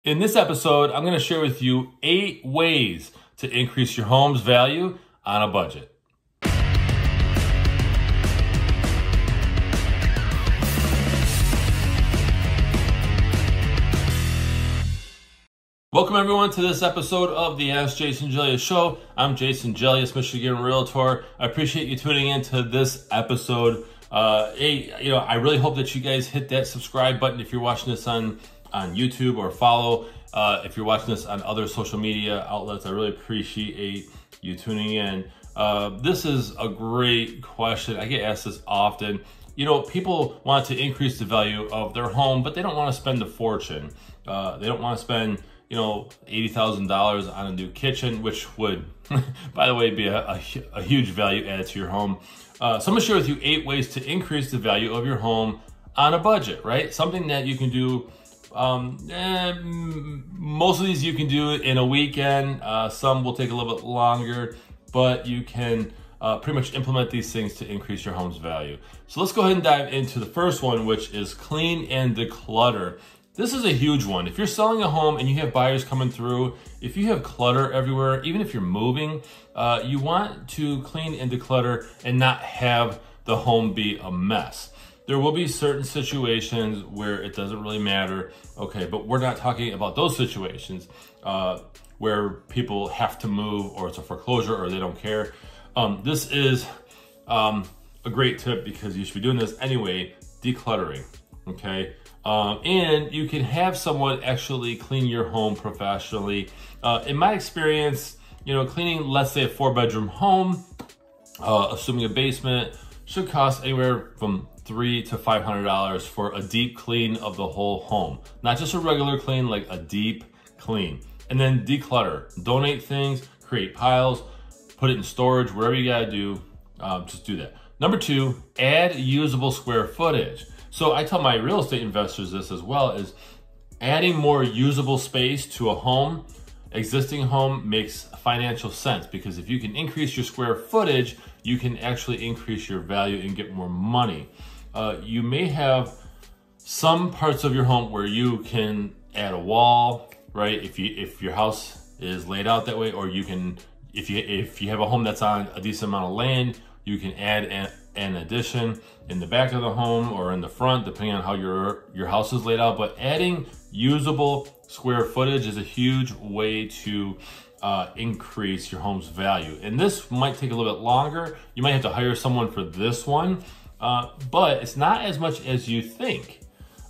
In this episode, I'm going to share with you 8 ways to increase your home's value on a budget. Welcome everyone to this episode of the Ask Jason Gelios show. I'm Jason Gelios, Michigan Realtor. I appreciate you tuning in to this episode. I really hope that you guys hit that subscribe button if you're watching this on YouTube, or follow if you're watching this on other social media outlets. I really appreciate you tuning in. This is a great question. I get asked this often. You know, people want to increase the value of their home, but they don't want to spend a fortune. They don't want to spend, $80,000 on a new kitchen, which would, by the way, be a huge value add to your home. So I'm going to share with you 8 ways to increase the value of your home on a budget, right? Something that you can do. Most of these you can do in a weekend. Some will take a little bit longer, but you can pretty much implement these things to increase your home's value. So let's go ahead and dive into the first one, which is clean and declutter. This is a huge one. If you're selling a home and you have buyers coming through, if you have clutter everywhere, even if you're moving, you want to clean and declutter and not have the home be a mess. There will be certain situations where it doesn't really matter, okay, but we're not talking about those situations where people have to move, or it's a foreclosure, or they don't care. This is a great tip because you should be doing this anyway, decluttering, okay? And you can have someone actually clean your home professionally. In my experience, cleaning, let's say, a 4-bedroom home, assuming a basement, should cost anywhere from $300 to $500 for a deep clean of the whole home. Not just a regular clean, like a deep clean. And then declutter, donate things, create piles, put it in storage, whatever you gotta do, just do that. Number 2, add usable square footage. So I tell my real estate investors this as well, is adding more usable space to a home, existing home, makes financial sense, because if you can increase your square footage, you can actually increase your value and get more money. You may have some parts of your home where you can add a wall, right? If your house is laid out that way, or you can, if you have a home that's on a decent amount of land, you can add an addition in the back of the home or in the front, depending on how your house is laid out. But adding usable square footage is a huge way to increase your home's value. And this might take a little bit longer. You might have to hire someone for this one, but it's not as much as you think.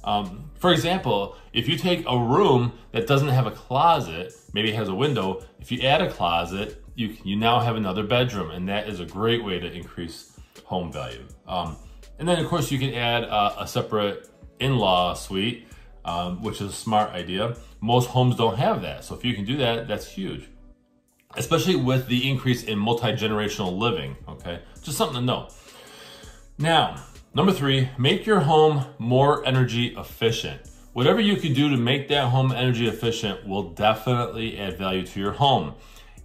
For example, if you take a room that doesn't have a closet, maybe it has a window, if you add a closet, you now have another bedroom, and that is a great way to increase home value. And then of course you can add a separate in-law suite, which is a smart idea. Most homes don't have that. So if you can do that, that's huge. Especially with the increase in multi-generational living, okay? Just something to know. Now, number 3, make your home more energy efficient. Whatever you can do to make that home energy efficient will definitely add value to your home.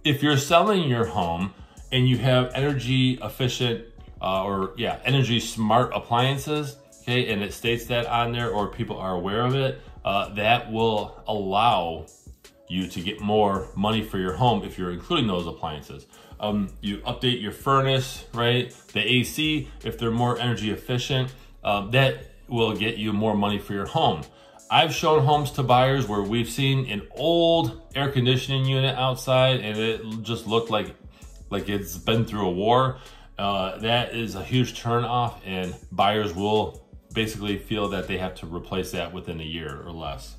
If you're selling your home and you have energy efficient energy smart appliances, okay, and it states that on there, or people are aware of it, that will allow you to get more money for your home if you're including those appliances. You update your furnace, right? The AC, if they're more energy efficient, that will get you more money for your home. I've shown homes to buyers where we've seen an old air conditioning unit outside and it just looked like it's been through a war. That is a huge turn off, and buyers will basically feel that they have to replace that within a year or less.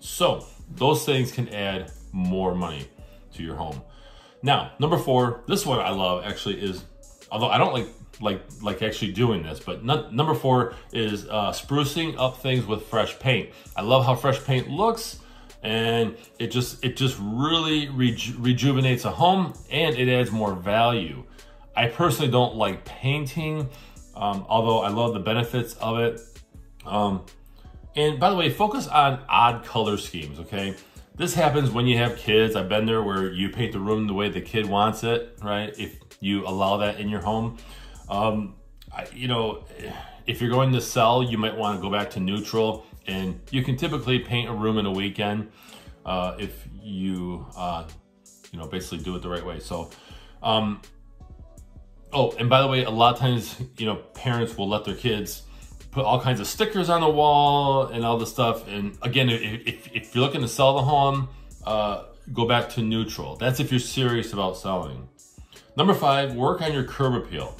So those things can add more money to your home. Now, number 4, this one I love actually is, although I don't like actually doing this, but number 4 is sprucing up things with fresh paint. I love how fresh paint looks, and it just really rejuvenates a home, and it adds more value. I personally don't like painting, although I love the benefits of it. And by the way, focus on odd color schemes, okay? This happens when you have kids. I've been there where you paint the room the way the kid wants it, right? If you allow that in your home. If you're going to sell, you might want to go back to neutral. And you can typically paint a room in a weekend if you, basically do it the right way. So, oh, and by the way, a lot of times, parents will let their kids put all kinds of stickers on the wall and all this stuff. And again, if you're looking to sell the home, go back to neutral. That's if you're serious about selling. Number 5, work on your curb appeal.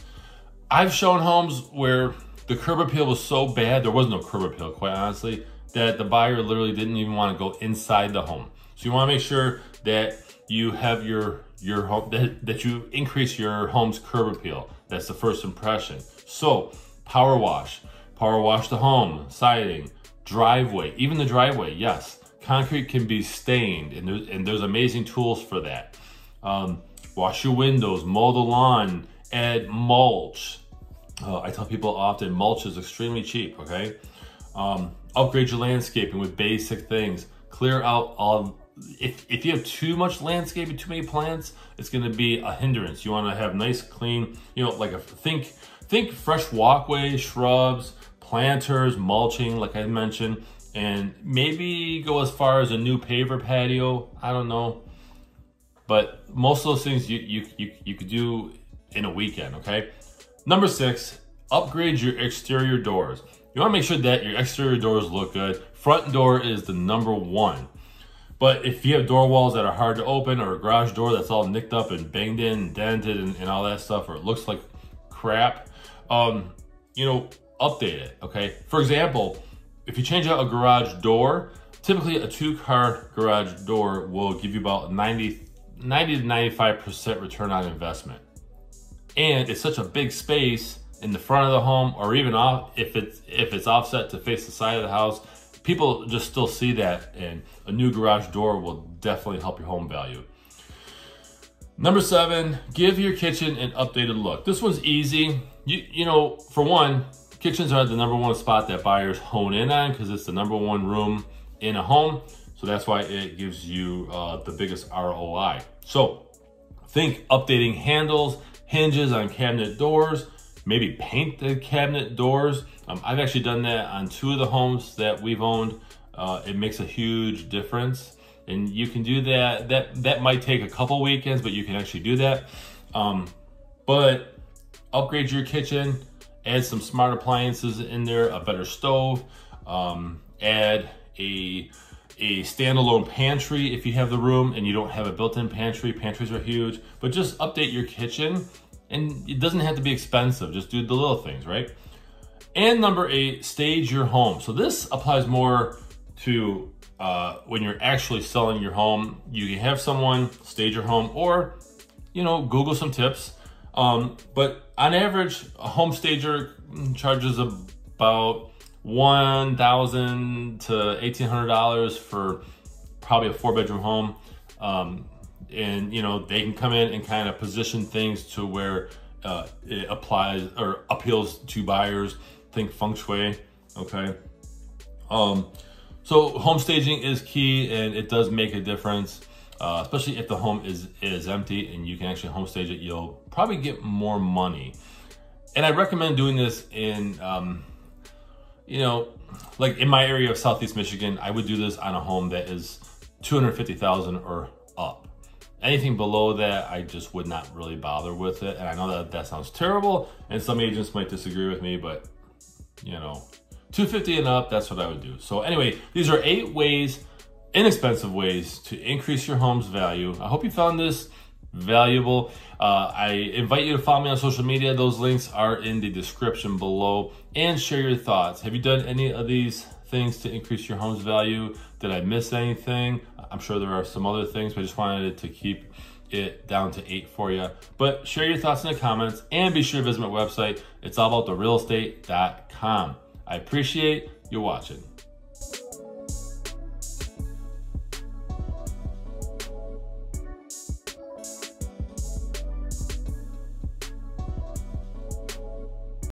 I've shown homes where the curb appeal was so bad, there was no curb appeal, quite honestly, that the buyer literally didn't even want to go inside the home. So you want to make sure that you have your home, that you increase your home's curb appeal. That's the first impression. So power wash the home, siding, driveway, even the driveway. Yes, concrete can be stained, and there's amazing tools for that. Wash your windows, mow the lawn, add mulch. I tell people often, mulch is extremely cheap, okay? Upgrade your landscaping with basic things. Clear out all, if you have too much landscaping, too many plants, it's gonna be a hindrance. You wanna have nice, clean, think fresh walkways, shrubs, planters, mulching, like I mentioned, and maybe go as far as a new paver patio, I don't know. But most of those things you could do in a weekend, okay? Number 6, upgrade your exterior doors. You wanna make sure that your exterior doors look good. Front door is the number 1. But if you have door walls that are hard to open, or a garage door that's all nicked up and banged in, and dented and all that stuff, or it looks like crap, update it, okay? For example, if you change out a garage door, typically a 2-car garage door will give you about 90 to 95% return on investment. And it's such a big space in the front of the home, or even off, if it's offset to face the side of the house, people just still see that, and a new garage door will definitely help your home value. Number 7, give your kitchen an updated look. This one's easy. For one, kitchens are the number 1 spot that buyers hone in on, because it's the number 1 room in a home. So that's why it gives you the biggest ROI. So think updating handles, hinges on cabinet doors, maybe paint the cabinet doors. I've actually done that on 2 of the homes that we've owned. It makes a huge difference. And you can do that. That might take a couple weekends, but you can actually do that. But upgrade your kitchen, add some smart appliances in there, a better stove, add a standalone pantry if you have the room and you don't have a built-in pantry. Pantries are huge, but just update your kitchen, and it doesn't have to be expensive. Just do the little things, right? And number 8, stage your home. So this applies more to when you're actually selling your home. You can have someone stage your home, or Google some tips. But on average, a home stager charges about $1,000 to $1,800 for probably a 4-bedroom home. And they can come in and kind of position things to where it applies or appeals to buyers. Think feng shui, okay? So home staging is key, and it does make a difference, especially if the home is empty and you can actually home stage it. You'll probably get more money. And I recommend doing this in, like in my area of Southeast Michigan, I would do this on a home that is $250,000 or up. Anything below that, I just would not really bother with it. And I know that sounds terrible, and some agents might disagree with me, but $250 and up, that's what I would do. So anyway, these are 8 inexpensive ways to increase your home's value. I hope you found this valuable. I invite you to follow me on social media. Those links are in the description below, and share your thoughts. Have you done any of these things to increase your home's value? Did I miss anything? I'm sure there are some other things, but I just wanted to keep it down to 8 for you. But share your thoughts in the comments, and be sure to visit my website. It's allabouttherealestate.com. I appreciate you watching.